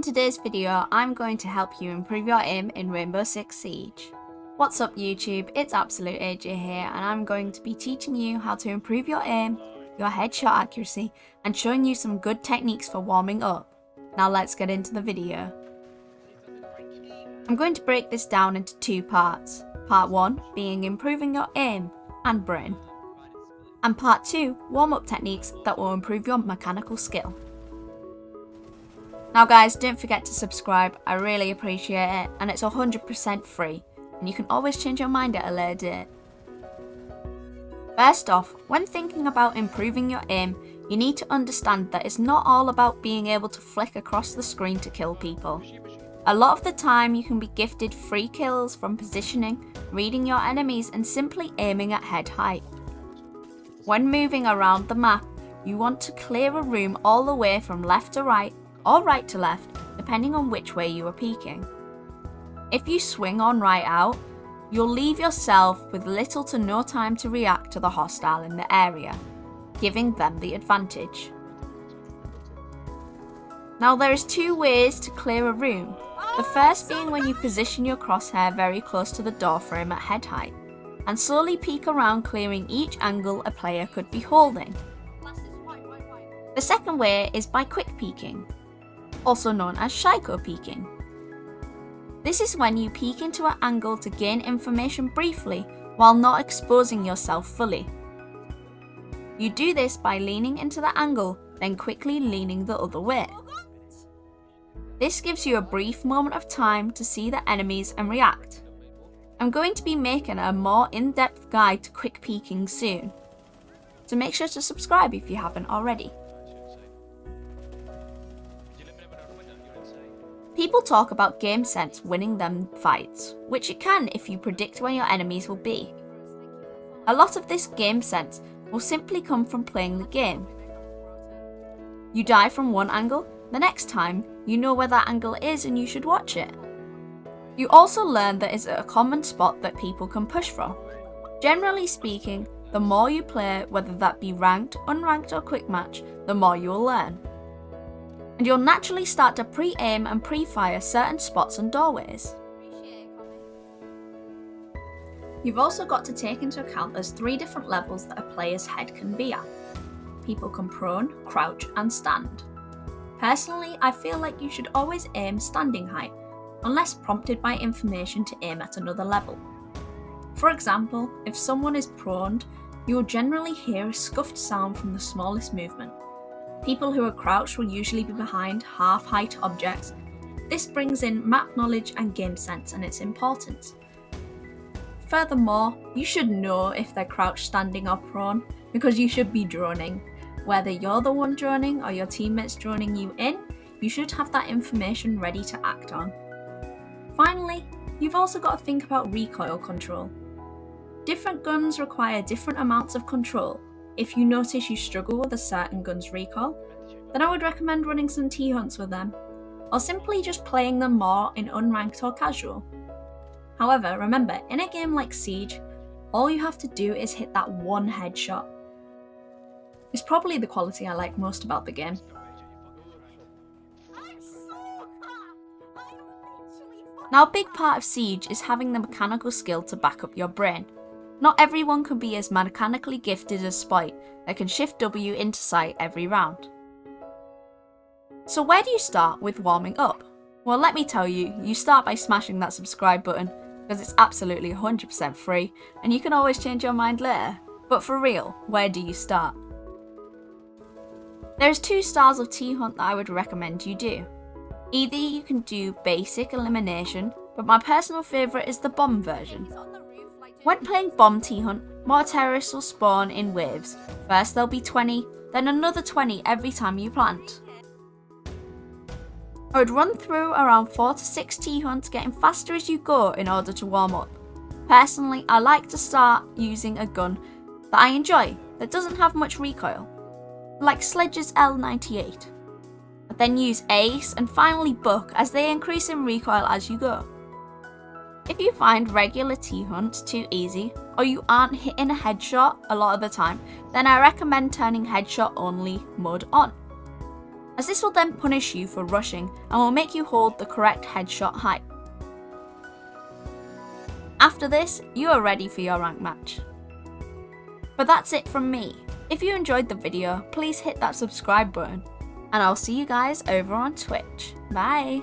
In today's video, I'm going to help you improve your aim in Rainbow Six Siege. What's up YouTube, it's Absolute AJ here and I'm going to be teaching you how to improve your aim, your headshot accuracy and showing you some good techniques for warming up. Now let's get into the video. I'm going to break this down into two parts. Part 1 being improving your aim and brain. And part 2, warm-up techniques that will improve your mechanical skill. Now guys, don't forget to subscribe, I really appreciate it and it's 100% free and you can always change your mind at a later date. First off, when thinking about improving your aim, you need to understand that it's not all about being able to flick across the screen to kill people. A lot of the time you can be gifted free kills from positioning, reading your enemies and simply aiming at head height. When moving around the map, you want to clear a room all the way from left to right or right to left, depending on which way you are peeking. If you swing on right out, you'll leave yourself with little to no time to react to the hostile in the area, giving them the advantage. Now there is two ways to clear a room. The first being when you position your crosshair very close to the door frame at head height, and slowly peek around clearing each angle a player could be holding. The second way is by quick peeking, also known as psycho peeking. This is when you peek into an angle to gain information briefly while not exposing yourself fully. You do this by leaning into the angle, then quickly leaning the other way. This gives you a brief moment of time to see the enemies and react. I'm going to be making a more in-depth guide to quick peeking soon, so make sure to subscribe if you haven't already. People talk about game sense winning them fights, which it can if you predict where your enemies will be. A lot of this game sense will simply come from playing the game. You die from one angle, the next time you know where that angle is and you should watch it. You also learn that it's a common spot that people can push from. Generally speaking, the more you play, whether that be ranked, unranked or quick match, the more you will learn. And you'll naturally start to pre-aim and pre-fire certain spots and doorways. You've also got to take into account there's 3 different levels that a player's head can be at. People can prone, crouch and stand. Personally, I feel like you should always aim standing height, unless prompted by information to aim at another level. For example, if someone is proned, you will generally hear a scuffed sound from the smallest movement. People who are crouched will usually be behind half-height objects. This brings in map knowledge and game sense and its importance. Furthermore, you should know if they're crouched, standing or prone, because you should be droning. Whether you're the one droning or your teammates droning you in, you should have that information ready to act on. Finally, you've also got to think about recoil control. Different guns require different amounts of control. If you notice you struggle with a certain gun's recoil, then I would recommend running some T-hunts with them, or simply just playing them more in unranked or casual. However, remember, in a game like Siege, all you have to do is hit that one headshot. It's probably the quality I like most about the game. Now a big part of Siege is having the mechanical skill to back up your brain. Not everyone can be as mechanically gifted as Spite that can shift W into sight every round. So where do you start with warming up? Well, let me tell you, you start by smashing that subscribe button because it's absolutely 100% free and you can always change your mind later. But for real, where do you start? There's 2 styles of T-hunt that I would recommend you do. Either you can do basic elimination, but my personal favourite is the bomb version. When playing bomb T-hunt, more terrorists will spawn in waves. First there'll be 20, then another 20 every time you plant. I would run through around 4 to 6 T-hunts, getting faster as you go in order to warm up. Personally, I like to start using a gun that I enjoy, that doesn't have much recoil, like Sledge's L98. I then use Ace and finally Buck as they increase in recoil as you go. If you find regular T-hunts too easy, or you aren't hitting a headshot a lot of the time, then I recommend turning headshot only mode on. as this will then punish you for rushing and will make you hold the correct headshot height. After this, you are ready for your rank match. But that's it from me. If you enjoyed the video, please hit that subscribe button, and I'll see you guys over on Twitch. Bye!